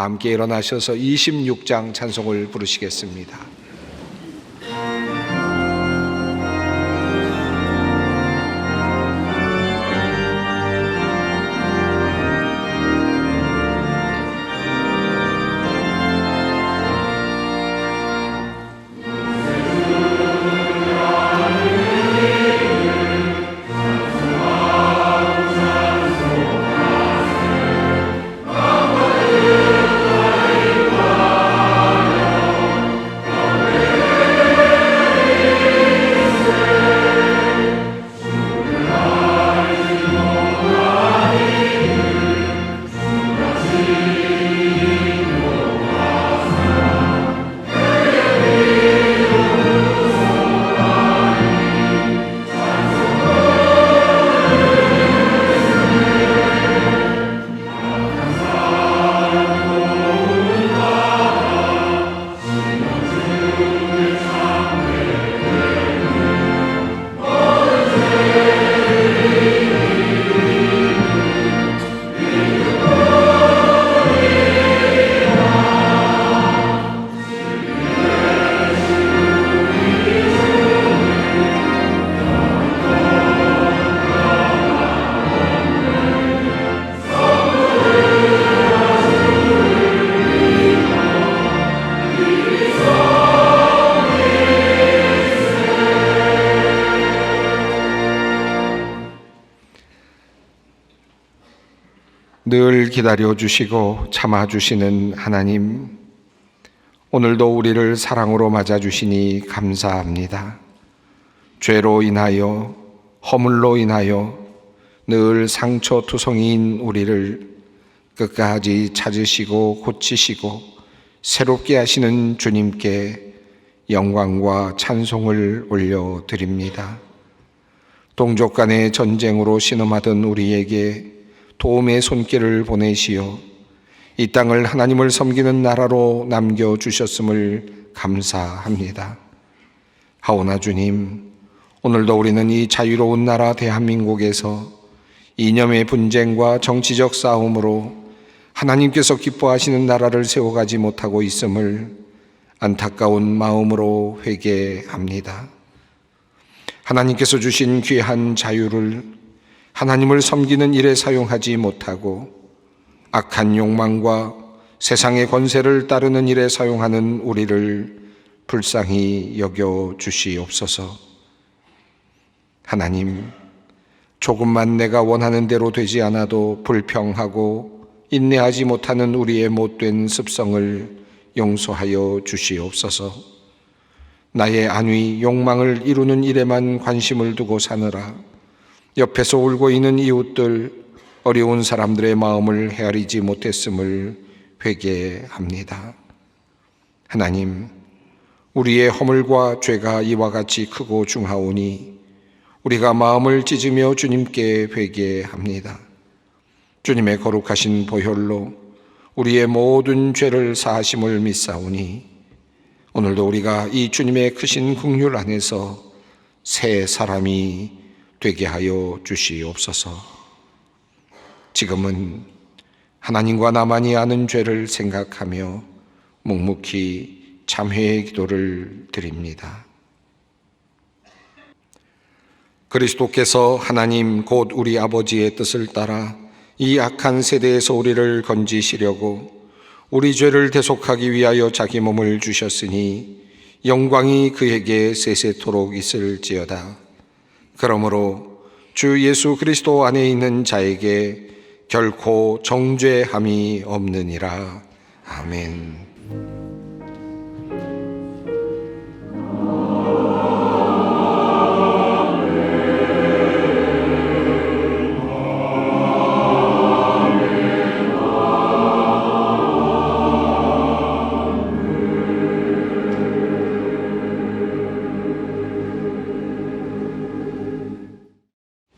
함께 일어나셔서 26장 찬송을 부르시겠습니다. 늘 기다려주시고 참아주시는 하나님, 오늘도 우리를 사랑으로 맞아주시니 감사합니다. 죄로 인하여, 허물로 인하여 늘 상처투성이인 우리를 끝까지 찾으시고 고치시고 새롭게 하시는 주님께 영광과 찬송을 올려드립니다. 동족 간의 전쟁으로 신음하던 우리에게 도움의 손길을 보내시어 이 땅을 하나님을 섬기는 나라로 남겨주셨음을 감사합니다. 하오나 주님, 오늘도 우리는 이 자유로운 나라 대한민국에서 이념의 분쟁과 정치적 싸움으로 하나님께서 기뻐하시는 나라를 세워가지 못하고 있음을 안타까운 마음으로 회개합니다. 하나님께서 주신 귀한 자유를 하나님을 섬기는 일에 사용하지 못하고 악한 욕망과 세상의 권세를 따르는 일에 사용하는 우리를 불쌍히 여겨 주시옵소서. 하나님, 조금만 내가 원하는 대로 되지 않아도 불평하고 인내하지 못하는 우리의 못된 습성을 용서하여 주시옵소서. 나의 안위, 욕망을 이루는 일에만 관심을 두고 사느라 옆에서 울고 있는 이웃들, 어려운 사람들의 마음을 헤아리지 못했음을 회개합니다. 하나님, 우리의 허물과 죄가 이와 같이 크고 중하오니 우리가 마음을 찢으며 주님께 회개합니다. 주님의 거룩하신 보혈로 우리의 모든 죄를 사하심을 믿사오니 오늘도 우리가 이 주님의 크신 긍휼 안에서 새 사람이 되게 하여 주시옵소서. 지금은 하나님과 나만이 아는 죄를 생각하며 묵묵히 참회의 기도를 드립니다. 그리스도께서 하나님 곧 우리 아버지의 뜻을 따라 이 악한 세대에서 우리를 건지시려고 우리 죄를 대속하기 위하여 자기 몸을 주셨으니 영광이 그에게 세세토록 있을지어다. 그러므로 주 예수 그리스도 안에 있는 자에게 결코 정죄함이 없느니라. 아멘.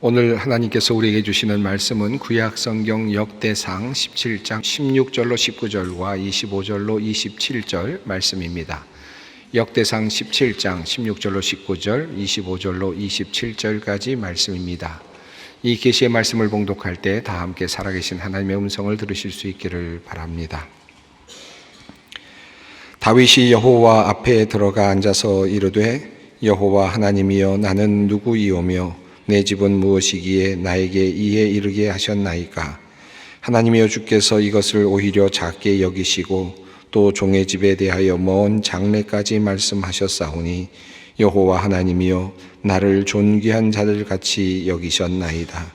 오늘 하나님께서 우리에게 주시는 말씀은 구약성경 역대상 17장 16절로 19절과 25절로 27절 말씀입니다. 역대상 17장 16절로 19절, 25절로 27절까지 말씀입니다. 이 계시의 말씀을 봉독할 때 다 함께 살아계신 하나님의 음성을 들으실 수 있기를 바랍니다. 다윗이 여호와 앞에 들어가 앉아서 이르되 여호와 하나님이여 나는 누구이오며 내 집은 무엇이기에 나에게 이에 이르게 하셨나이까. 하나님이여 주께서 이것을 오히려 작게 여기시고 또 종의 집에 대하여 먼 장래까지 말씀하셨사오니 여호와 하나님이여 나를 존귀한 자들 같이 여기셨나이다.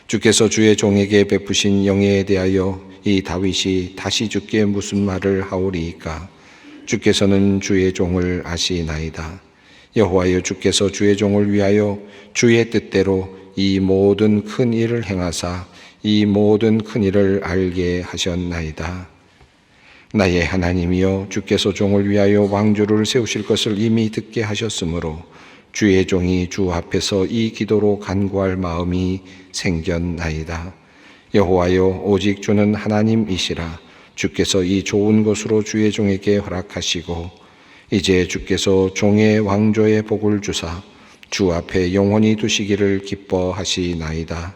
주께서 주의 종에게 베푸신 영예에 대하여 이 다윗이 다시 주께 무슨 말을 하오리이까. 주께서는 주의 종을 아시나이다. 여호와여 주께서 주의 종을 위하여 주의 뜻대로 이 모든 큰 일을 행하사 이 모든 큰 일을 알게 하셨나이다. 나의 하나님이여 주께서 종을 위하여 왕조를 세우실 것을 이미 듣게 하셨으므로 주의 종이 주 앞에서 이 기도로 간구할 마음이 생겼나이다. 여호와여 오직 주는 하나님이시라. 주께서 이 좋은 것으로 주의 종에게 허락하시고 이제 주께서 종의 왕조의 복을 주사 주 앞에 영원히 두시기를 기뻐하시나이다.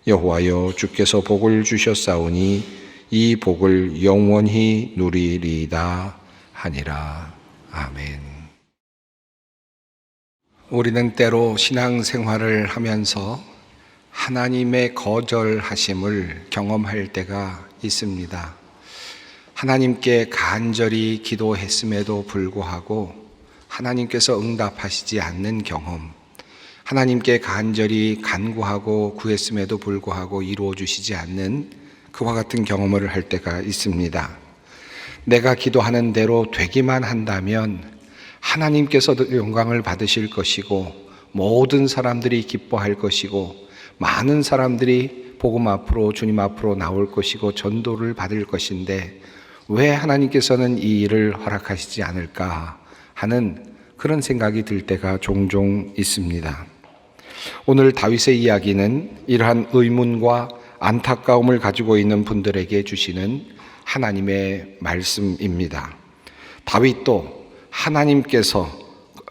여호와여 주께서 복을 주셨사오니 이 복을 영원히 누리리이다 하니라. 아멘. 우리는 때로 신앙생활을 하면서 하나님의 거절하심을 경험할 때가 있습니다. 하나님께 간절히 기도했음에도 불구하고 하나님께서 응답하시지 않는 경험, 하나님께 간절히 간구하고 구했음에도 불구하고 이루어 주시지 않는 그와 같은 경험을 할 때가 있습니다. 내가 기도하는 대로 되기만 한다면 하나님께서도 영광을 받으실 것이고 모든 사람들이 기뻐할 것이고 많은 사람들이 복음 앞으로 주님 앞으로 나올 것이고 전도를 받을 것인데 왜 하나님께서는 이 일을 허락하시지 않을까 하는 그런 생각이 들 때가 종종 있습니다. 오늘 다윗의 이야기는 이러한 의문과 안타까움을 가지고 있는 분들에게 주시는 하나님의 말씀입니다. 다윗도 하나님께서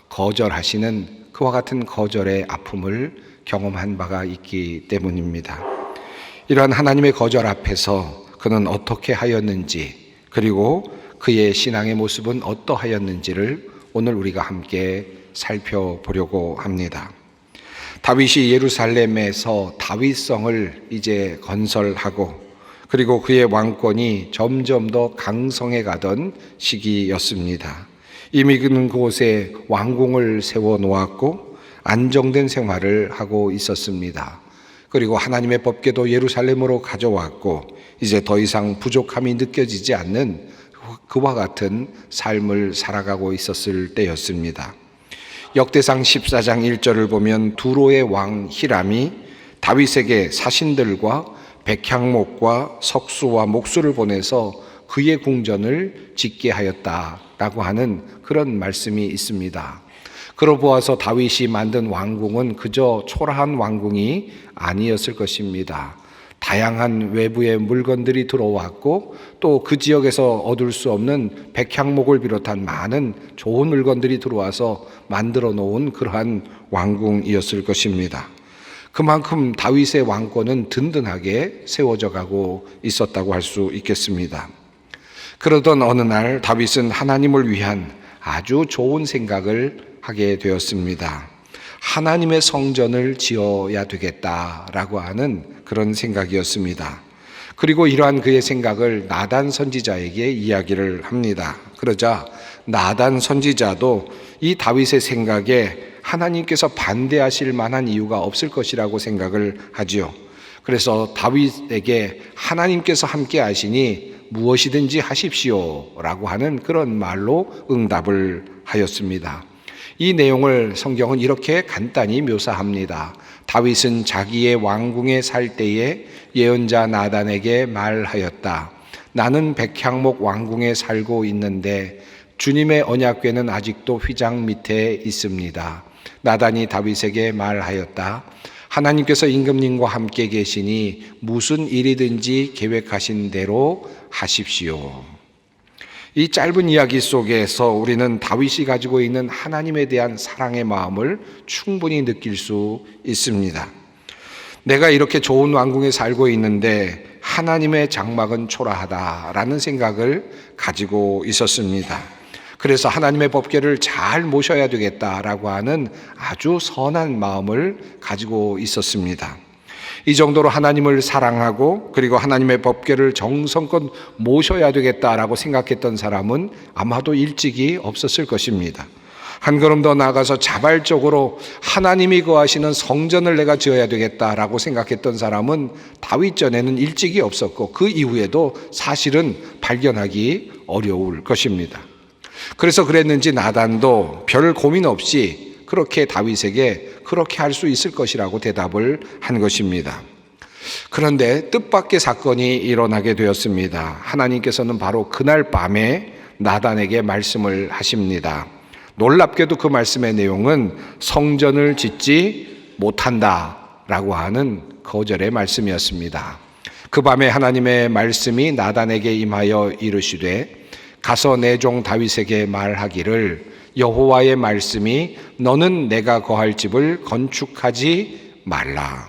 거절하시는 그와 같은 거절의 아픔을 경험한 바가 있기 때문입니다. 이러한 하나님의 거절 앞에서 그는 어떻게 하였는지 그리고 그의 신앙의 모습은 어떠하였는지를 오늘 우리가 함께 살펴보려고 합니다. 다윗이 예루살렘에서 다윗성을 이제 건설하고 그리고 그의 왕권이 점점 더 강성해 가던 시기였습니다. 이미 그는 그곳에 왕궁을 세워 놓았고 안정된 생활을 하고 있었습니다. 그리고 하나님의 법궤도 예루살렘으로 가져왔고 이제 더 이상 부족함이 느껴지지 않는 그와 같은 삶을 살아가고 있었을 때였습니다. 역대상 14장 1절을 보면 두로의 왕 히람이 다윗에게 사신들과 백향목과 석수와 목수를 보내서 그의 궁전을 짓게 하였다라고 하는 그런 말씀이 있습니다. 그러 보아서 다윗이 만든 왕궁은 그저 초라한 왕궁이 아니었을 것입니다. 다양한 외부의 물건들이 들어왔고 또 그 지역에서 얻을 수 없는 백향목을 비롯한 많은 좋은 물건들이 들어와서 만들어 놓은 그러한 왕궁이었을 것입니다. 그만큼 다윗의 왕권은 든든하게 세워져 가고 있었다고 할 수 있겠습니다. 그러던 어느 날 다윗은 하나님을 위한 아주 좋은 생각을 하게 되었습니다. 하나님의 성전을 지어야 되겠다라고 하는 그런 생각이었습니다. 그리고 이러한 그의 생각을 나단 선지자에게 이야기를 합니다. 그러자 나단 선지자도 이 다윗의 생각에 하나님께서 반대하실 만한 이유가 없을 것이라고 생각을 하지요. 그래서 다윗에게 하나님께서 함께 하시니 무엇이든지 하십시오라고 하는 그런 말로 응답을 하였습니다. 이 내용을 성경은 이렇게 간단히 묘사합니다. 다윗은 자기의 왕궁에 살 때에 예언자 나단에게 말하였다. 나는 백향목 왕궁에 살고 있는데 주님의 언약궤는 아직도 휘장 밑에 있습니다. 나단이 다윗에게 말하였다. 하나님께서 임금님과 함께 계시니 무슨 일이든지 계획하신 대로 하십시오. 이 짧은 이야기 속에서 우리는 다윗이 가지고 있는 하나님에 대한 사랑의 마음을 충분히 느낄 수 있습니다. 내가 이렇게 좋은 왕궁에 살고 있는데 하나님의 장막은 초라하다라는 생각을 가지고 있었습니다. 그래서 하나님의 법궤를 잘 모셔야 되겠다라고 하는 아주 선한 마음을 가지고 있었습니다. 이 정도로 하나님을 사랑하고 그리고 하나님의 법궤를 정성껏 모셔야 되겠다라고 생각했던 사람은 아마도 일찍이 없었을 것입니다. 한 걸음 더 나아가서 자발적으로 하나님이 거하시는 성전을 내가 지어야 되겠다라고 생각했던 사람은 다윗 전에는 일찍이 없었고 그 이후에도 사실은 발견하기 어려울 것입니다. 그래서 그랬는지 나단도 별 고민 없이 그렇게 다윗에게 그렇게 할 수 있을 것이라고 대답을 한 것입니다. 그런데 뜻밖의 사건이 일어나게 되었습니다. 하나님께서는 바로 그날 밤에 나단에게 말씀을 하십니다. 놀랍게도 그 말씀의 내용은 성전을 짓지 못한다라고 하는 거절의 말씀이었습니다. 그 밤에 하나님의 말씀이 나단에게 임하여 이르시되 가서 내 종 다윗에게 말하기를 여호와의 말씀이 너는 내가 거할 집을 건축하지 말라.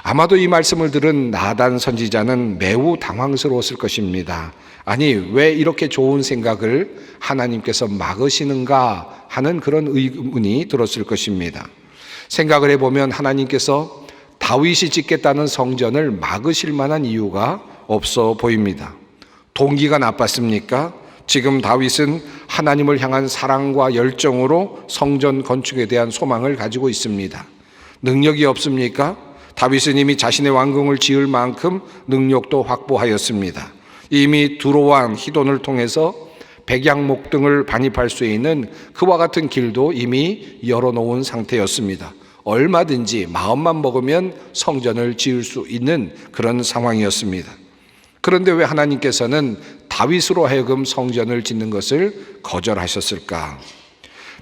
아마도 이 말씀을 들은 나단 선지자는 매우 당황스러웠을 것입니다. 아니, 왜 이렇게 좋은 생각을 하나님께서 막으시는가 하는 그런 의문이 들었을 것입니다. 생각을 해보면 하나님께서 다윗이 짓겠다는 성전을 막으실 만한 이유가 없어 보입니다. 동기가 나빴습니까? 지금 다윗은 하나님을 향한 사랑과 열정으로 성전 건축에 대한 소망을 가지고 있습니다. 능력이 없습니까? 다윗은 이미 자신의 왕궁을 지을 만큼 능력도 확보하였습니다. 이미 두로왕 히돈을 통해서 백양목 등을 반입할 수 있는 그와 같은 길도 이미 열어놓은 상태였습니다. 얼마든지 마음만 먹으면 성전을 지을 수 있는 그런 상황이었습니다. 그런데 왜 하나님께서는 다윗으로 하여금 성전을 짓는 것을 거절하셨을까?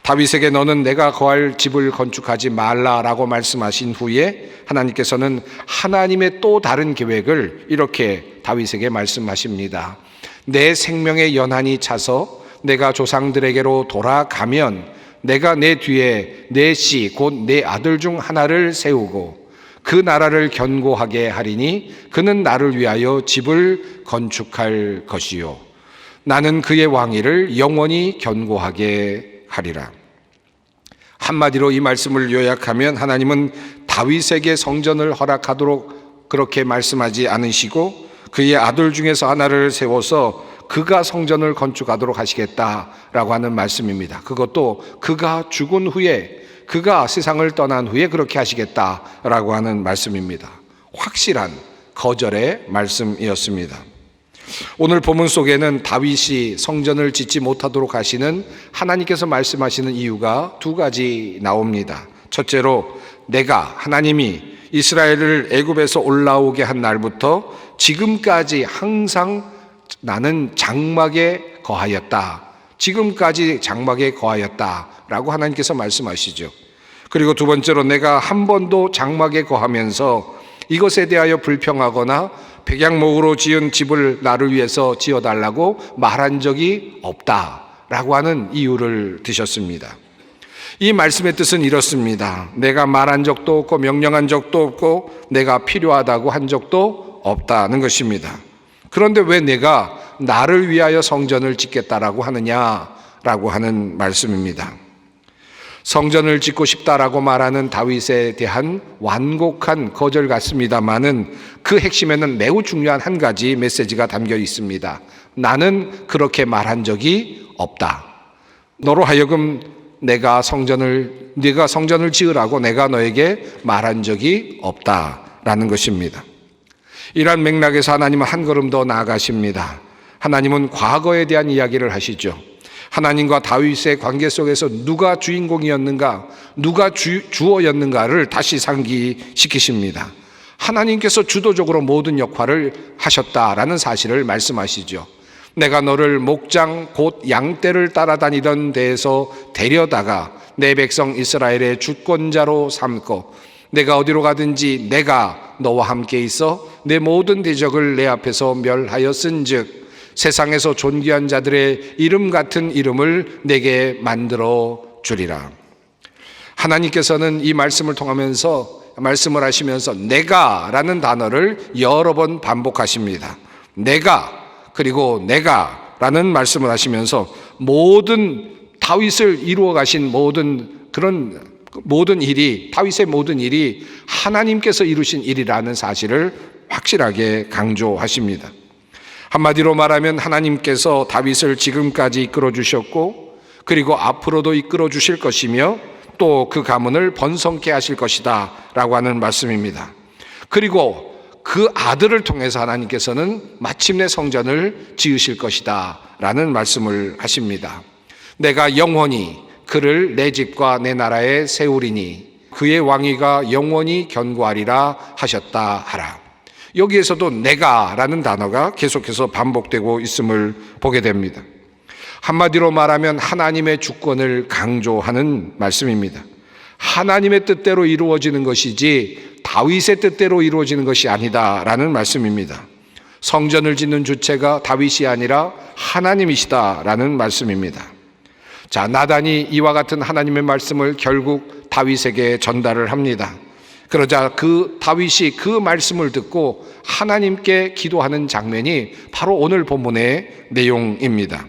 다윗에게 너는 내가 거할 집을 건축하지 말라라고 말씀하신 후에 하나님께서는 하나님의 또 다른 계획을 이렇게 다윗에게 말씀하십니다. 내 생명의 연한이 차서 내가 조상들에게로 돌아가면 내가 내 뒤에 내 씨 곧 내 아들 중 하나를 세우고 그 나라를 견고하게 하리니 그는 나를 위하여 집을 건축할 것이요 나는 그의 왕위를 영원히 견고하게 하리라. 한마디로 이 말씀을 요약하면 하나님은 다윗에게 성전을 허락하도록 그렇게 말씀하지 않으시고 그의 아들 중에서 하나를 세워서 그가 성전을 건축하도록 하시겠다라고 하는 말씀입니다. 그것도 그가 죽은 후에, 그가 세상을 떠난 후에 그렇게 하시겠다라고 하는 말씀입니다. 확실한 거절의 말씀이었습니다. 오늘 본문 속에는 다윗이 성전을 짓지 못하도록 하시는 하나님께서 말씀하시는 이유가 두 가지 나옵니다. 첫째로 하나님이 이스라엘을 애굽에서 올라오게 한 날부터 지금까지 항상 나는 장막에 거하였다. 지금까지 장막에 거하였다라고 하나님께서 말씀하시죠. 그리고 두 번째로 내가 한 번도 장막에 거하면서 이것에 대하여 불평하거나 백양목으로 지은 집을 나를 위해서 지어달라고 말한 적이 없다라고 하는 이유를 드셨습니다. 이 말씀의 뜻은 이렇습니다. 내가 말한 적도 없고 명령한 적도 없고 내가 필요하다고 한 적도 없다는 것입니다. 그런데 왜 내가 나를 위하여 성전을 짓겠다라고 하느냐라고 하는 말씀입니다. 성전을 짓고 싶다라고 말하는 다윗에 대한 완곡한 거절 같습니다만은 그 핵심에는 매우 중요한 한 가지 메시지가 담겨 있습니다. 나는 그렇게 말한 적이 없다. 너로 하여금 네가 성전을 지으라고 내가 너에게 말한 적이 없다라는 것입니다. 이러한 맥락에서 하나님은 한 걸음 더 나아가십니다. 하나님은 과거에 대한 이야기를 하시죠. 하나님과 다윗의 관계 속에서 누가 주인공이었는가, 누가 주어였는가를 다시 상기시키십니다. 하나님께서 주도적으로 모든 역할을 하셨다라는 사실을 말씀하시죠. 내가 너를 목장 곧 양떼를 따라다니던 데에서 데려다가 내 백성 이스라엘의 주권자로 삼고 내가 어디로 가든지 내가 너와 함께 있어 내 모든 대적을 내 앞에서 멸하였은즉 세상에서 존귀한 자들의 이름 같은 이름을 내게 만들어 주리라. 하나님께서는 이 말씀을 통하면서 말씀을 하시면서 내가라는 단어를 여러 번 반복하십니다. 내가, 그리고 내가, 라는 말씀을 하시면서 모든 다윗을 이루어 가신 모든 일이, 다윗의 모든 일이 하나님께서 이루신 일이라는 사실을 확실하게 강조하십니다. 한마디로 말하면 하나님께서 다윗을 지금까지 이끌어 주셨고, 그리고 앞으로도 이끌어 주실 것이며 또 그 가문을 번성케 하실 것이다 라고 하는 말씀입니다. 그리고 그 아들을 통해서 하나님께서는 마침내 성전을 지으실 것이다 라는 말씀을 하십니다. 내가 영원히 그를 내 집과 내 나라에 세우리니 그의 왕위가 영원히 견고하리라 하셨다 하라. 여기에서도 내가 라는 단어가 계속해서 반복되고 있음을 보게 됩니다. 한마디로 말하면 하나님의 주권을 강조하는 말씀입니다. 하나님의 뜻대로 이루어지는 것이지 다윗의 뜻대로 이루어지는 것이 아니다라는 말씀입니다. 성전을 짓는 주체가 다윗이 아니라 하나님이시다라는 말씀입니다. 자, 나단이 이와 같은 하나님의 말씀을 결국 다윗에게 전달을 합니다. 그러자 그 다윗이 그 말씀을 듣고 하나님께 기도하는 장면이 바로 오늘 본문의 내용입니다.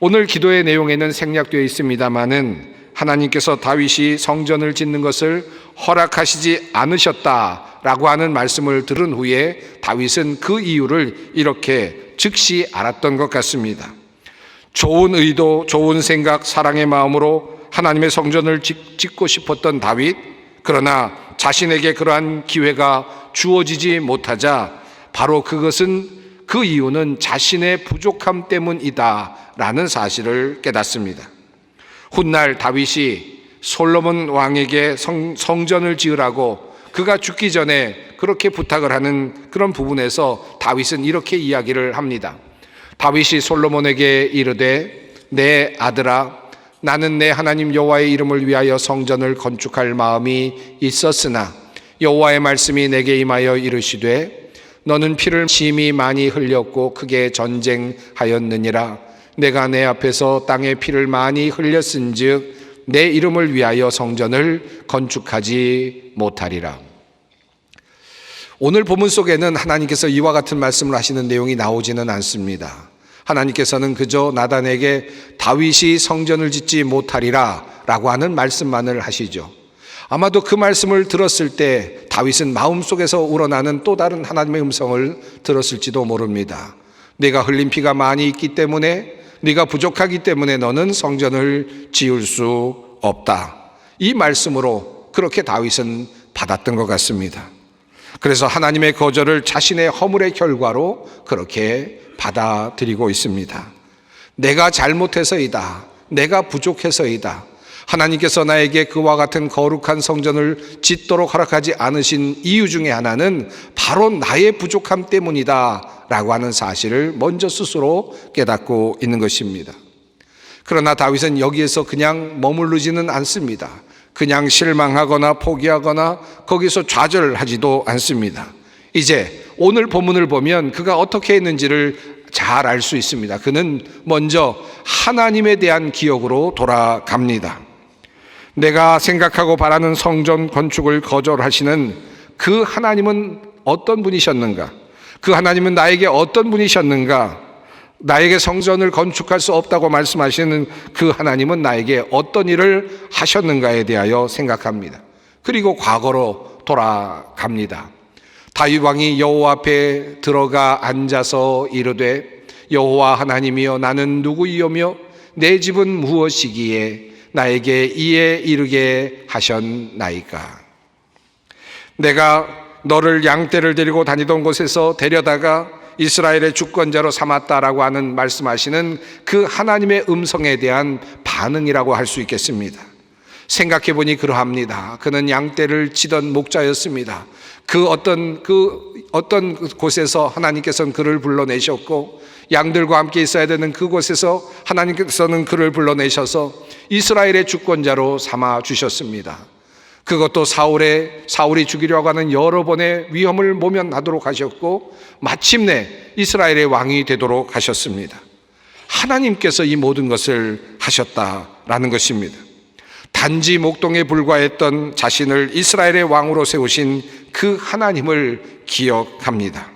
오늘 기도의 내용에는 생략되어 있습니다마는 하나님께서 다윗이 성전을 짓는 것을 허락하시지 않으셨다라고 하는 말씀을 들은 후에 다윗은 그 이유를 이렇게 즉시 알았던 것 같습니다. 좋은 의도, 좋은 생각, 사랑의 마음으로 하나님의 성전을 짓고 싶었던 다윗, 그러나 자신에게 그러한 기회가 주어지지 못하자 바로 그 이유는 자신의 부족함 때문이다라는 사실을 깨닫습니다. 훗날 다윗이 솔로몬 왕에게 성전을 지으라고 그가 죽기 전에 그렇게 부탁을 하는 그런 부분에서 다윗은 이렇게 이야기를 합니다. 다윗이 솔로몬에게 이르되 내 아들아, 나는 내 하나님 여호와의 이름을 위하여 성전을 건축할 마음이 있었으나 여호와의 말씀이 내게 임하여 이르시되 너는 피를 심히 많이 흘렸고 크게 전쟁하였느니라. 내가 내 앞에서 땅에 피를 많이 흘렸은즉 내 이름을 위하여 성전을 건축하지 못하리라. 오늘 본문 속에는 하나님께서 이와 같은 말씀을 하시는 내용이 나오지는 않습니다. 하나님께서는 그저 나단에게 다윗이 성전을 짓지 못하리라 라고 하는 말씀만을 하시죠. 아마도 그 말씀을 들었을 때 다윗은 마음속에서 우러나는 또 다른 하나님의 음성을 들었을지도 모릅니다. 네가 흘린 피가 많이 있기 때문에, 네가 부족하기 때문에 너는 성전을 지을 수 없다. 이 말씀으로 그렇게 다윗은 받았던 것 같습니다. 그래서 하나님의 거절을 자신의 허물의 결과로 그렇게 받아들이고 있습니다. 내가 잘못해서이다. 내가 부족해서이다. 하나님께서 나에게 그와 같은 거룩한 성전을 짓도록 허락하지 않으신 이유 중에 하나는 바로 나의 부족함 때문이다 라고 하는 사실을 먼저 스스로 깨닫고 있는 것입니다. 그러나 다윗은 여기에서 그냥 머무르지는 않습니다. 그냥 실망하거나 포기하거나 거기서 좌절하지도 않습니다. 이제 오늘 본문을 보면 그가 어떻게 했는지를 잘 알 수 있습니다. 그는 먼저 하나님에 대한 기억으로 돌아갑니다. 내가 생각하고 바라는 성전 건축을 거절하시는 그 하나님은 어떤 분이셨는가? 그 하나님은 나에게 어떤 분이셨는가? 나에게 성전을 건축할 수 없다고 말씀하시는 그 하나님은 나에게 어떤 일을 하셨는가에 대하여 생각합니다. 그리고 과거로 돌아갑니다. 다윗 왕이 여호와 앞에 들어가 앉아서 이르되 여호와 하나님이여 나는 누구이오며 내 집은 무엇이기에 나에게 이에 이르게 하셨나이까. 내가 너를 양떼를 데리고 다니던 곳에서 데려다가 이스라엘의 주권자로 삼았다라고 하는 말씀하시는 그 하나님의 음성에 대한 반응이라고 할 수 있겠습니다. 생각해 보니 그러합니다. 그는 양떼를 치던 목자였습니다. 그 어떤 곳에서 하나님께서는 그를 불러내셨고 양들과 함께 있어야 되는 그곳에서 하나님께서는 그를 불러내셔서 이스라엘의 주권자로 삼아 주셨습니다. 그것도 사울이 죽이려고 하는 여러 번의 위험을 모면하도록 하셨고 마침내 이스라엘의 왕이 되도록 하셨습니다. 하나님께서 이 모든 것을 하셨다라는 것입니다. 단지 목동에 불과했던 자신을 이스라엘의 왕으로 세우신 그 하나님을 기억합니다.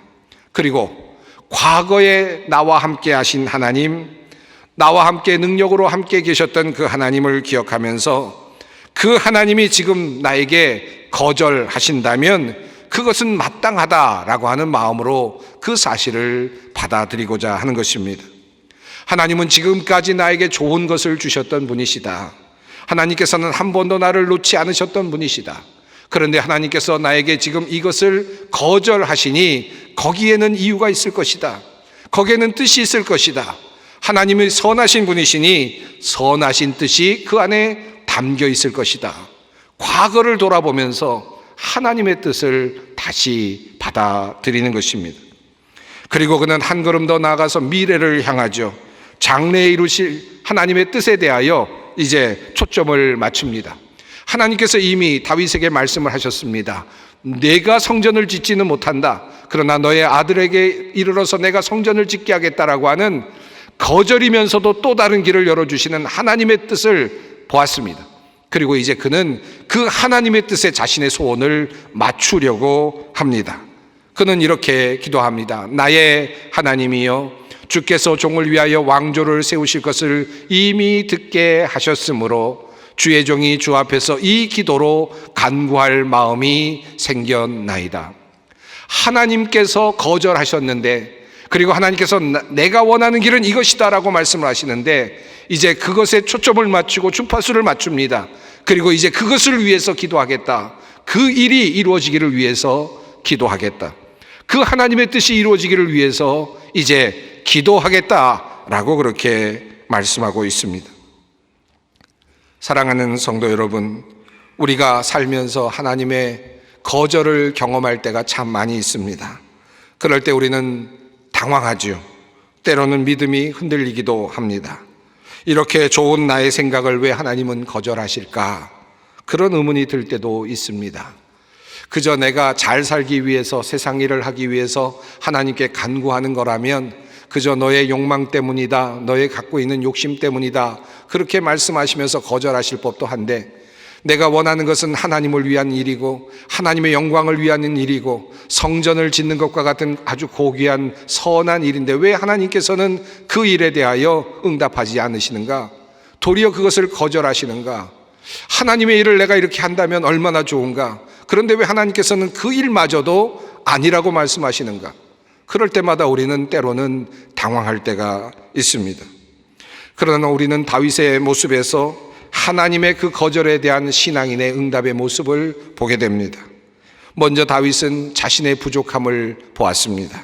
그리고 과거에 나와 함께 하신 하나님, 나와 함께 능력으로 함께 계셨던 그 하나님을 기억하면서 그 하나님이 지금 나에게 거절하신다면 그것은 마땅하다라고 하는 마음으로 그 사실을 받아들이고자 하는 것입니다. 하나님은 지금까지 나에게 좋은 것을 주셨던 분이시다. 하나님께서는 한 번도 나를 놓지 않으셨던 분이시다. 그런데 하나님께서 나에게 지금 이것을 거절하시니 거기에는 이유가 있을 것이다. 거기에는 뜻이 있을 것이다. 하나님이 선하신 분이시니 선하신 뜻이 그 안에 담겨 있을 것이다. 과거를 돌아보면서 하나님의 뜻을 다시 받아들이는 것입니다. 그리고 그는 한 걸음 더 나아가서 미래를 향하죠. 장래에 이루실 하나님의 뜻에 대하여 이제 초점을 맞춥니다. 하나님께서 이미 다윗에게 말씀을 하셨습니다. 내가 성전을 짓지는 못한다. 그러나 너의 아들에게 이르러서 내가 성전을 짓게 하겠다라고 하는 거절이면서도 또 다른 길을 열어주시는 하나님의 뜻을 보았습니다. 그리고 이제 그는 그 하나님의 뜻에 자신의 소원을 맞추려고 합니다. 그는 이렇게 기도합니다. 나의 하나님이여, 주께서 종을 위하여 왕조를 세우실 것을 이미 듣게 하셨으므로 주의 종이 주 앞에서 이 기도로 간구할 마음이 생겼나이다. 하나님께서 거절하셨는데, 그리고 하나님께서 내가 원하는 길은 이것이다 라고 말씀을 하시는데 이제 그것에 초점을 맞추고 주파수를 맞춥니다. 그리고 이제 그것을 위해서 기도하겠다. 그 일이 이루어지기를 위해서 기도하겠다. 그 하나님의 뜻이 이루어지기를 위해서 이제 기도하겠다라고 그렇게 말씀하고 있습니다. 사랑하는 성도 여러분, 우리가 살면서 하나님의 거절을 경험할 때가 참 많이 있습니다. 그럴 때 우리는 당황하죠. 때로는 믿음이 흔들리기도 합니다. 이렇게 좋은 나의 생각을 왜 하나님은 거절하실까? 그런 의문이 들 때도 있습니다. 그저 내가 잘 살기 위해서, 세상 일을 하기 위해서 하나님께 간구하는 거라면 그저 너의 욕망 때문이다, 너의 갖고 있는 욕심 때문이다, 그렇게 말씀하시면서 거절하실 법도 한데, 내가 원하는 것은 하나님을 위한 일이고 하나님의 영광을 위한 일이고 성전을 짓는 것과 같은 아주 고귀한 선한 일인데 왜 하나님께서는 그 일에 대하여 응답하지 않으시는가? 도리어 그것을 거절하시는가? 하나님의 일을 내가 이렇게 한다면 얼마나 좋은가? 그런데 왜 하나님께서는 그 일마저도 아니라고 말씀하시는가? 그럴 때마다 우리는 때로는 당황할 때가 있습니다. 그러나 우리는 다윗의 모습에서 하나님의 그 거절에 대한 신앙인의 응답의 모습을 보게 됩니다. 먼저 다윗은 자신의 부족함을 보았습니다.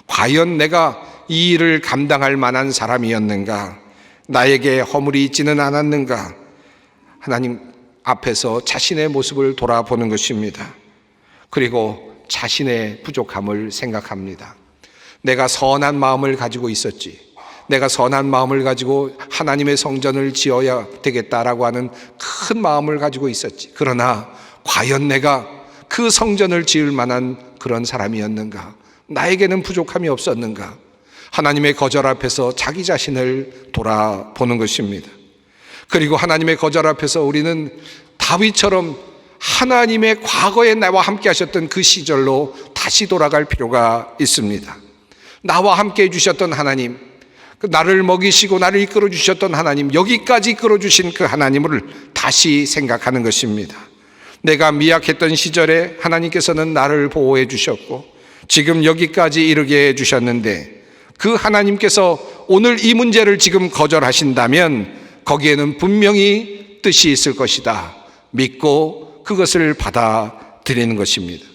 과연 내가 이 일을 감당할 만한 사람이었는가? 나에게 허물이 있지는 않았는가? 하나님 앞에서 자신의 모습을 돌아보는 것입니다. 그리고 자신의 부족함을 생각합니다. 내가 선한 마음을 가지고 있었지. 내가 선한 마음을 가지고 하나님의 성전을 지어야 되겠다라고 하는 큰 마음을 가지고 있었지. 그러나 과연 내가 그 성전을 지을 만한 그런 사람이었는가? 나에게는 부족함이 없었는가? 하나님의 거절 앞에서 자기 자신을 돌아보는 것입니다. 그리고 하나님의 거절 앞에서 우리는 다윗처럼 하나님의 과거에 나와 함께 하셨던 그 시절로 다시 돌아갈 필요가 있습니다. 나와 함께 해주셨던 하나님, 나를 먹이시고 나를 이끌어 주셨던 하나님, 여기까지 이끌어 주신 그 하나님을 다시 생각하는 것입니다. 내가 미약했던 시절에 하나님께서는 나를 보호해 주셨고 지금 여기까지 이르게 해 주셨는데 그 하나님께서 오늘 이 문제를 지금 거절하신다면 거기에는 분명히 뜻이 있을 것이다 믿고 그것을 받아들이는 것입니다.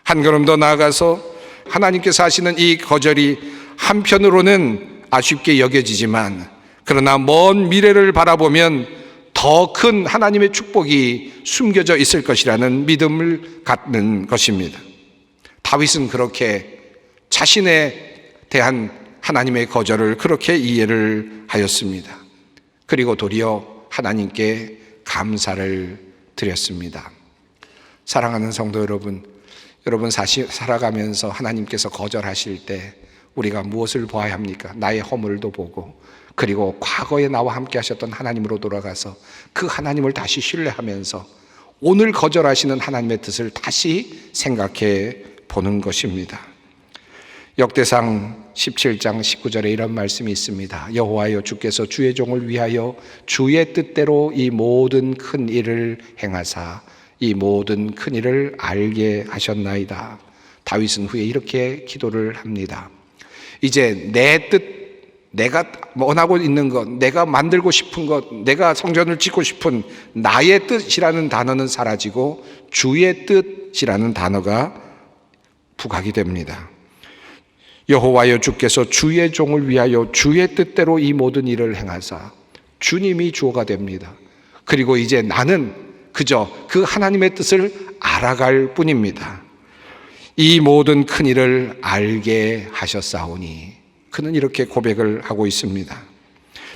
한 걸음 더 나아가서 하나님께서 하시는 이 거절이 한편으로는 아쉽게 여겨지지만 그러나 먼 미래를 바라보면 더 큰 하나님의 축복이 숨겨져 있을 것이라는 믿음을 갖는 것입니다. 다윗은 그렇게 자신에 대한 하나님의 거절을 그렇게 이해를 하였습니다. 그리고 도리어 하나님께 감사를 드렸습니다. 사랑하는 성도 여러분, 여러분 살아가면서 하나님께서 거절하실 때 우리가 무엇을 보아야 합니까? 나의 허물도 보고 그리고 과거에 나와 함께 하셨던 하나님으로 돌아가서 그 하나님을 다시 신뢰하면서 오늘 거절하시는 하나님의 뜻을 다시 생각해 보는 것입니다. 역대상 17장 19절에 이런 말씀이 있습니다. 여호와여 주께서 주의 종을 위하여 주의 뜻대로 이 모든 큰 일을 행하사 이 모든 큰 일을 알게 하셨나이다. 다윗은 후에 이렇게 기도를 합니다. 이제 내 뜻, 내가 원하고 있는 것, 내가 만들고 싶은 것, 내가 성전을 짓고 싶은 나의 뜻이라는 단어는 사라지고 주의 뜻이라는 단어가 부각이 됩니다. 여호와여 주께서 주의 종을 위하여 주의 뜻대로 이 모든 일을 행하사, 주님이 주어가 됩니다. 그리고 이제 나는 그저 그 하나님의 뜻을 알아갈 뿐입니다. 이 모든 큰 일을 알게 하셨사오니, 그는 이렇게 고백을 하고 있습니다.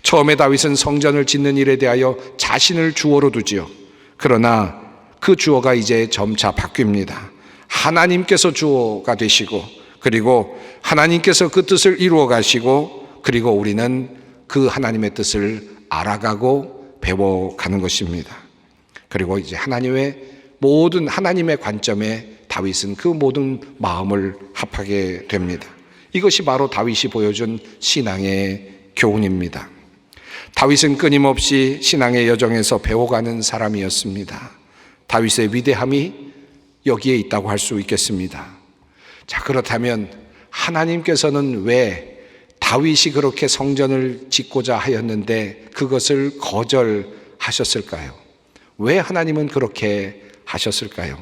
처음에 다윗은 성전을 짓는 일에 대하여 자신을 주어로 두지요. 그러나 그 주어가 이제 점차 바뀝니다. 하나님께서 주어가 되시고, 그리고 하나님께서 그 뜻을 이루어 가시고, 그리고 우리는 그 하나님의 뜻을 알아가고 배워가는 것입니다. 그리고 이제 하나님의 관점에 다윗은 그 모든 마음을 합하게 됩니다. 이것이 바로 다윗이 보여준 신앙의 교훈입니다. 다윗은 끊임없이 신앙의 여정에서 배워가는 사람이었습니다. 다윗의 위대함이 여기에 있다고 할 수 있겠습니다. 자, 그렇다면 하나님께서는 왜 다윗이 그렇게 성전을 짓고자 하였는데 그것을 거절하셨을까요? 왜 하나님은 그렇게 하셨을까요?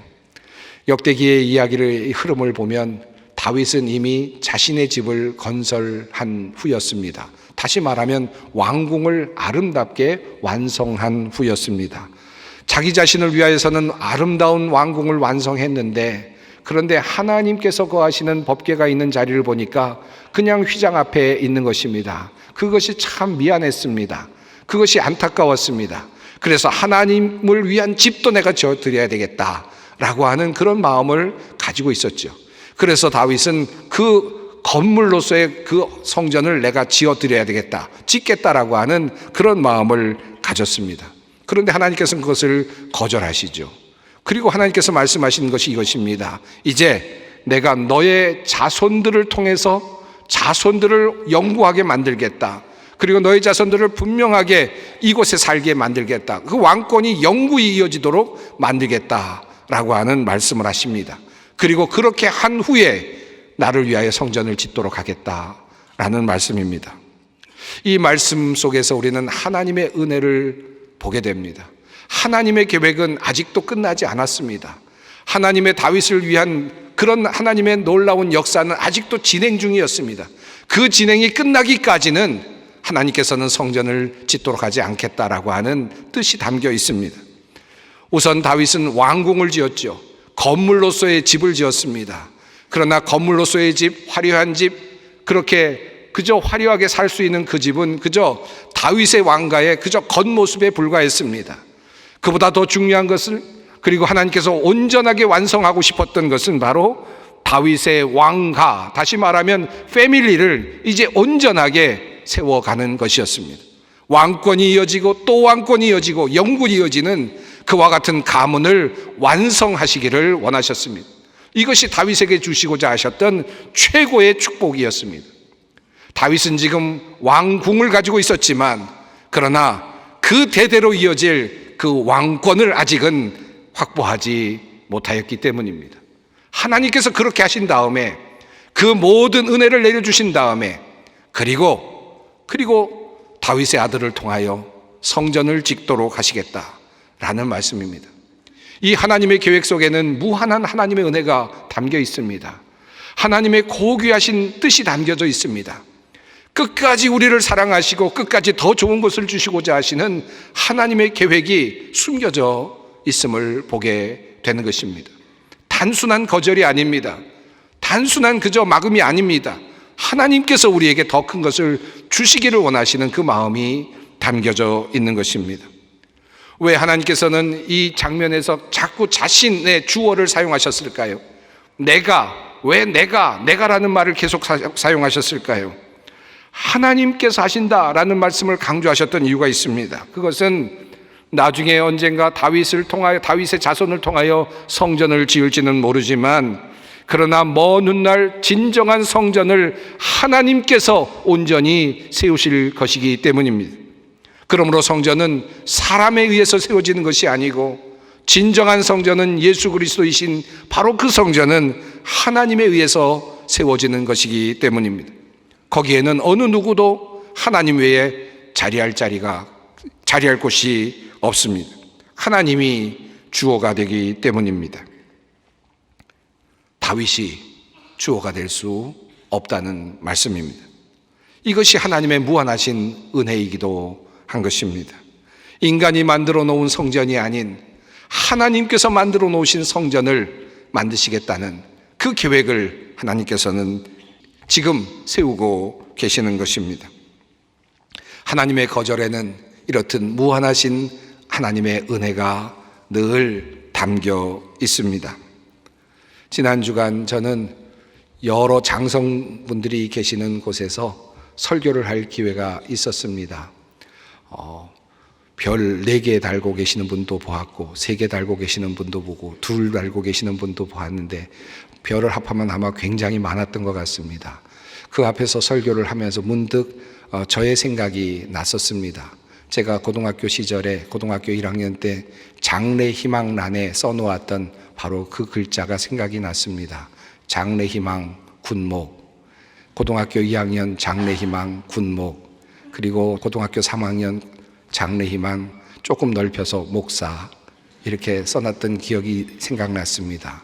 역대기의 이야기의 흐름을 보면 다윗은 이미 자신의 집을 건설한 후였습니다. 다시 말하면 왕궁을 아름답게 완성한 후였습니다. 자기 자신을 위하여서는 아름다운 왕궁을 완성했는데, 그런데 하나님께서 거하시는 법궤가 있는 자리를 보니까 그냥 휘장 앞에 있는 것입니다. 그것이 참 미안했습니다. 그것이 안타까웠습니다. 그래서 하나님을 위한 집도 내가 지어드려야 되겠다라고 하는 그런 마음을 가지고 있었죠. 그래서 다윗은 그 건물로서의 그 성전을 내가 지어드려야 되겠다, 짓겠다라고 하는 그런 마음을 가졌습니다. 그런데 하나님께서는 그것을 거절하시죠. 그리고 하나님께서 말씀하시는 것이 이것입니다. 이제 내가 너의 자손들을 통해서 자손들을 영구하게 만들겠다. 그리고 너의 자손들을 분명하게 이곳에 살게 만들겠다. 그 왕권이 영구히 이어지도록 만들겠다라고 하는 말씀을 하십니다. 그리고 그렇게 한 후에 나를 위하여 성전을 짓도록 하겠다라는 말씀입니다. 이 말씀 속에서 우리는 하나님의 은혜를 보게 됩니다. 하나님의 계획은 아직도 끝나지 않았습니다. 하나님의 다윗을 위한 그런 하나님의 놀라운 역사는 아직도 진행 중이었습니다. 그 진행이 끝나기까지는 하나님께서는 성전을 짓도록 하지 않겠다라고 하는 뜻이 담겨 있습니다. 우선 다윗은 왕궁을 지었죠. 건물로서의 집을 지었습니다. 그러나 건물로서의 집, 화려한 집, 그렇게 그저 화려하게 살 수 있는 그 집은 그저 다윗의 왕가의 그저 겉모습에 불과했습니다. 그보다 더 중요한 것을, 그리고 하나님께서 온전하게 완성하고 싶었던 것은 바로 다윗의 왕가, 다시 말하면 패밀리를 이제 온전하게 세워가는 것이었습니다. 왕권이 이어지고 또 왕권이 이어지고 영국이 이어지는 그와 같은 가문을 완성하시기를 원하셨습니다. 이것이 다윗에게 주시고자 하셨던 최고의 축복이었습니다. 다윗은 지금 왕궁을 가지고 있었지만, 그러나 그 대대로 이어질 그 왕권을 아직은 확보하지 못하였기 때문입니다. 하나님께서 그렇게 하신 다음에, 그 모든 은혜를 내려주신 다음에, 그리고 다윗의 아들을 통하여 성전을 짓도록 하시겠다라는 말씀입니다. 이 하나님의 계획 속에는 무한한 하나님의 은혜가 담겨 있습니다. 하나님의 고귀하신 뜻이 담겨져 있습니다. 끝까지 우리를 사랑하시고 끝까지 더 좋은 것을 주시고자 하시는 하나님의 계획이 숨겨져 있음을 보게 되는 것입니다. 단순한 거절이 아닙니다. 단순한 그저 막음이 아닙니다. 하나님께서 우리에게 더 큰 것을 주시기를 원하시는 그 마음이 담겨져 있는 것입니다. 왜 하나님께서는 이 장면에서 자꾸 자신의 주어를 사용하셨을까요? 왜 내가라는 말을 계속 사용하셨을까요? 하나님께서 하신다라는 말씀을 강조하셨던 이유가 있습니다. 그것은 나중에 언젠가 다윗의 자손을 통하여 성전을 지을지는 모르지만, 그러나 먼 훗날 진정한 성전을 하나님께서 온전히 세우실 것이기 때문입니다. 그러므로 성전은 사람에 의해서 세워지는 것이 아니고 진정한 성전은 예수 그리스도이신 바로 그 성전은 하나님에 의해서 세워지는 것이기 때문입니다. 거기에는 어느 누구도 하나님 외에 자리할 곳이 없습니다. 하나님이 주어가 되기 때문입니다. 다윗이 주어가 될 수 없다는 말씀입니다. 이것이 하나님의 무한하신 은혜이기도 한 것입니다. 인간이 만들어 놓은 성전이 아닌 하나님께서 만들어 놓으신 성전을 만드시겠다는 그 계획을 하나님께서는 지금 세우고 계시는 것입니다. 하나님의 거절에는 이렇듯 무한하신 하나님의 은혜가 늘 담겨 있습니다. 지난 주간 저는 여러 장성분들이 계시는 곳에서 설교를 할 기회가 있었습니다. 별 4개 달고 계시는 분도 보았고 3개 달고 계시는 분도 보고 2 달고 계시는 분도 보았는데 별을 합하면 아마 굉장히 많았던 것 같습니다. 그 앞에서 설교를 하면서 문득 저의 생각이 났었습니다. 제가 고등학교 시절에 고등학교 1학년 때 장래희망란에 써놓았던 바로 그 글자가 생각이 났습니다. 장래희망 군목, 고등학교 2학년 장래희망 군목, 그리고 고등학교 3학년 장래희망 조금 넓혀서 목사, 이렇게 써놨던 기억이 생각났습니다.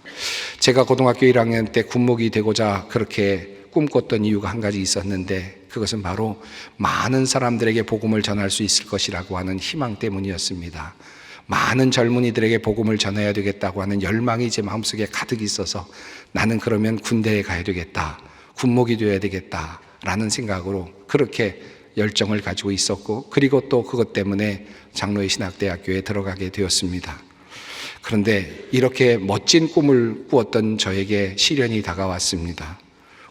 제가 고등학교 1학년 때 군목이 되고자 그렇게 꿈꿨던 이유가 한 가지 있었는데 그것은 바로 많은 사람들에게 복음을 전할 수 있을 것이라고 하는 희망 때문이었습니다. 많은 젊은이들에게 복음을 전해야 되겠다고 하는 열망이 제 마음속에 가득 있어서 나는 그러면 군대에 가야 되겠다, 군목이 되어야 되겠다라는 생각으로 그렇게 열정을 가지고 있었고, 그리고 또 그것 때문에 장로의 신학대학교에 들어가게 되었습니다. 그런데 이렇게 멋진 꿈을 꾸었던 저에게 시련이 다가왔습니다.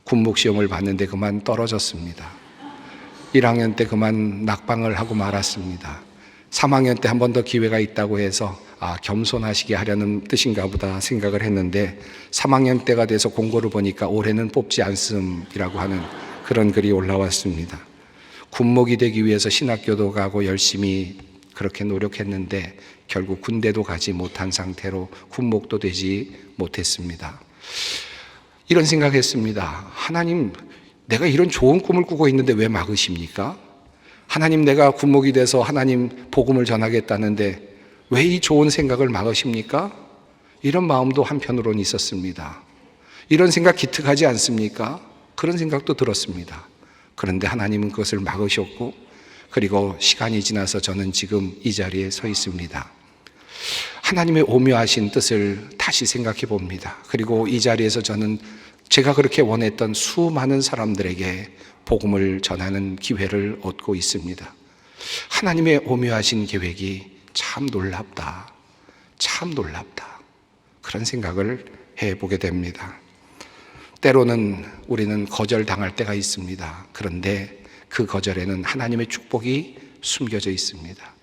군목 시험을 봤는데 그만 떨어졌습니다. 1학년 때 그만 낙방을 하고 말았습니다. 3학년 때 한 번 더 기회가 있다고 해서 겸손하시게 하려는 뜻인가 보다 생각을 했는데 3학년 때가 돼서 공고를 보니까 올해는 뽑지 않음이라고 하는 그런 글이 올라왔습니다. 군목이 되기 위해서 신학교도 가고 열심히 그렇게 노력했는데 결국 군대도 가지 못한 상태로 군목도 되지 못했습니다. 이런 생각했습니다. 하나님, 내가 이런 좋은 꿈을 꾸고 있는데 왜 막으십니까? 하나님, 내가 군목이 돼서 하나님 복음을 전하겠다는데 왜 이 좋은 생각을 막으십니까? 이런 마음도 한편으로는 있었습니다. 이런 생각 기특하지 않습니까? 그런 생각도 들었습니다. 그런데 하나님은 그것을 막으셨고, 그리고 시간이 지나서 저는 지금 이 자리에 서 있습니다. 하나님의 오묘하신 뜻을 다시 생각해 봅니다. 그리고 이 자리에서 저는 제가 그렇게 원했던 수많은 사람들에게 복음을 전하는 기회를 얻고 있습니다. 하나님의 오묘하신 계획이 참 놀랍다, 참 놀랍다, 그런 생각을 해보게 됩니다. 때로는 우리는 거절당할 때가 있습니다. 그런데 그 거절에는 하나님의 축복이 숨겨져 있습니다.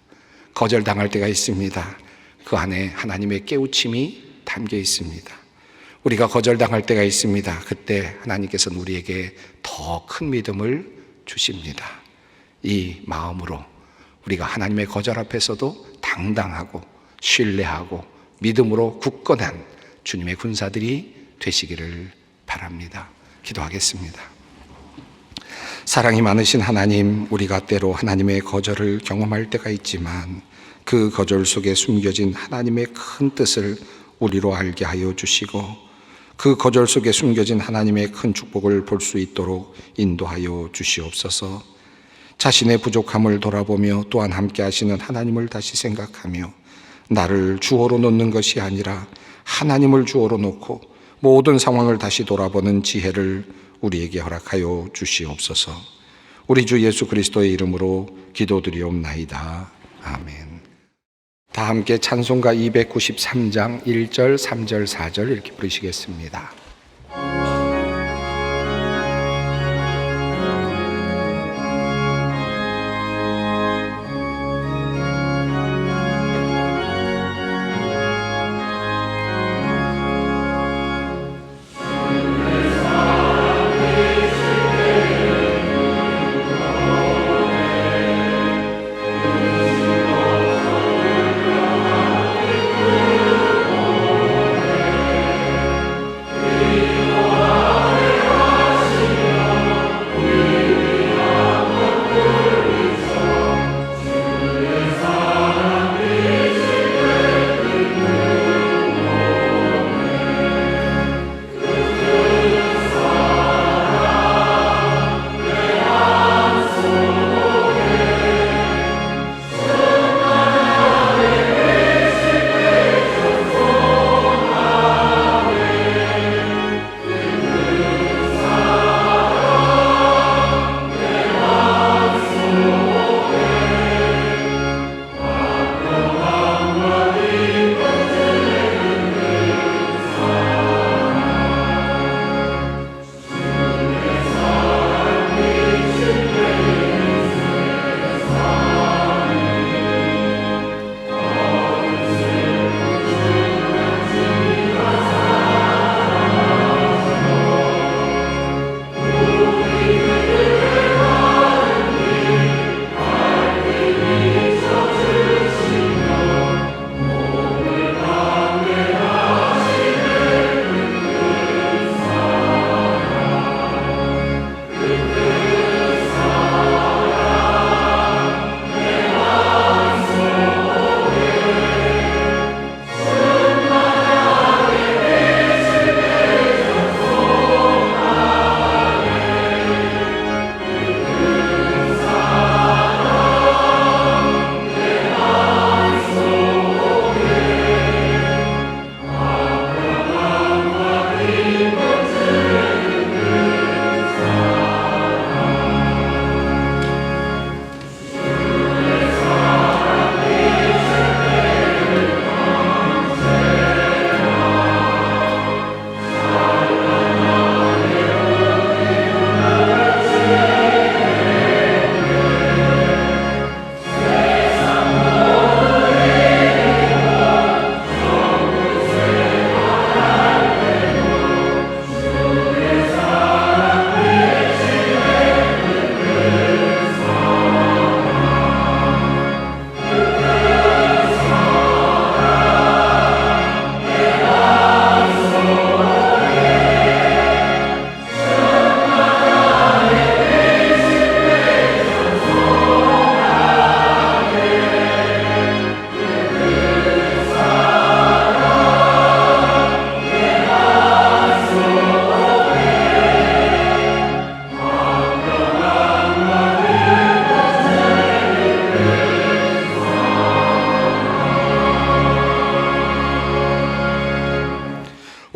거절당할 때가 있습니다. 그 안에 하나님의 깨우침이 담겨 있습니다. 우리가 거절당할 때가 있습니다. 그때 하나님께서는 우리에게 더 큰 믿음을 주십니다. 이 마음으로 우리가 하나님의 거절 앞에서도 당당하고 신뢰하고 믿음으로 굳건한 주님의 군사들이 되시기를 바랍니다. 기도하겠습니다. 사랑이 많으신 하나님, 우리가 때로 하나님의 거절을 경험할 때가 있지만 그 거절 속에 숨겨진 하나님의 큰 뜻을 우리로 알게 하여 주시고 그 거절 속에 숨겨진 하나님의 큰 축복을 볼 수 있도록 인도하여 주시옵소서. 자신의 부족함을 돌아보며 또한 함께 하시는 하나님을 다시 생각하며 나를 주어로 놓는 것이 아니라 하나님을 주어로 놓고 모든 상황을 다시 돌아보는 지혜를 우리에게 허락하여 주시옵소서. 우리 주 예수 그리스도의 이름으로 기도드리옵나이다. 아멘. 다 함께 찬송가 293장 1절, 3절, 4절 이렇게 부르시겠습니다.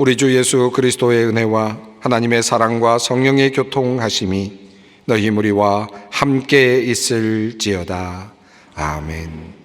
우리 주 예수 그리스도의 은혜와 하나님의 사랑과 성령의 교통하심이 너희 무리와 함께 있을지어다. 아멘.